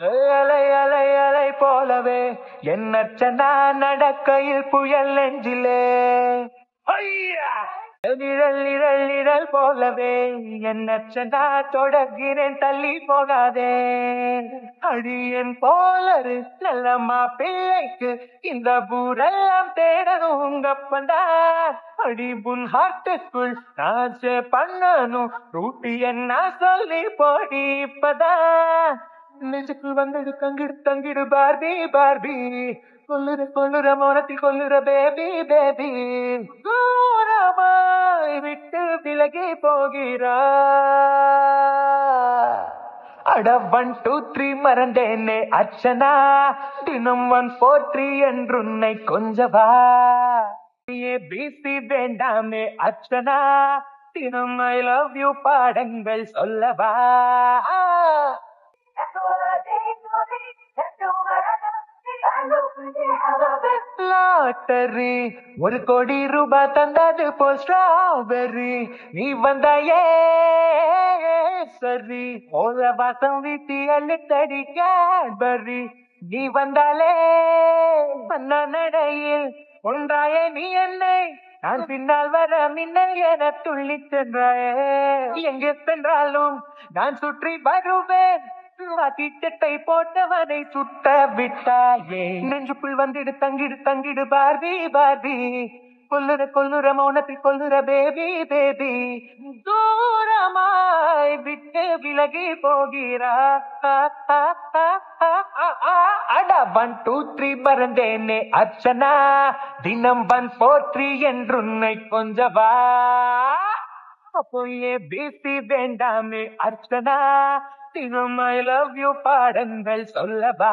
அலை அலை அலை போலவே எண்ணற்ற நடக்கையில் புயல் நெஞ்சிலே ஐயா! நிழல் நிழல் நிழல் போலவே எண்ணற்ற தொடர்கிறேன் தள்ளி போகாதே அடியன் போலரு நல்லம்மா பிள்ளைக்கு இந்த பூரெல்லாம் தேடணும் உங்கப்பண்டா அடி புன் ஹார்ட்டுக்குள் நான் பண்ணணும் ரூட்டி என்ன சொல்லி போடி இப்பதான் நெஞ்சுக்குள் வந்தது தங்கிடு தங்கிடு பார்பி பார்பி கொல்லுற கொல்லுற மோனத்தில் கொல்லுற பேபி பேபி தூரமாய் விட்டு விலகி போகிறா அட 1 2 3 மறந்தேனே அர்ச்சனா தினம் 1 4 3 என்றுன்னை கொஞ்சவா பிசி வேண்டாமே அர்ச்சனா தினம் ஐ லவ் யூ பாடங்கள் சொல்லவா லாட்டரி 1 கோடி ரூபாய் தந்தது போல் ஸ்ட்ராபெரி நீ வந்தாயே சரி ஓர வாசம் வீட்டி அள்ளித்தடி கேட்பரி நீ வந்தாலே பண்ண நடையில் ஒன்றாயே நீ என்னை நான் பின்னால் வர மின்னல் என துள்ளி சென்றாயே எங்கே சென்றாலும் நான் சுற்றி வருவேன் திட்டத்தை போட்டவனை சுட்ட விட்டாயே நெஞ்சுக்குள் வந்துடு தங்கிடு தங்கிடு பார்பி பார்பி கொல்லுற கொல்லுற மௌனத்தில் கொல்லுற பேபி பேபி தூரமாய் விட்டு விலகி போகிறா அட 1 2 3 மறந்தேனே அர்ச்சனா தினம் 1 4 3 என்றுன்னை கொஞ்சவா அப்போ பிசி வேண்டாமே அர்ச்சனா தினம் ஐ லவ் யூ பாடங்கள் சொல்லவா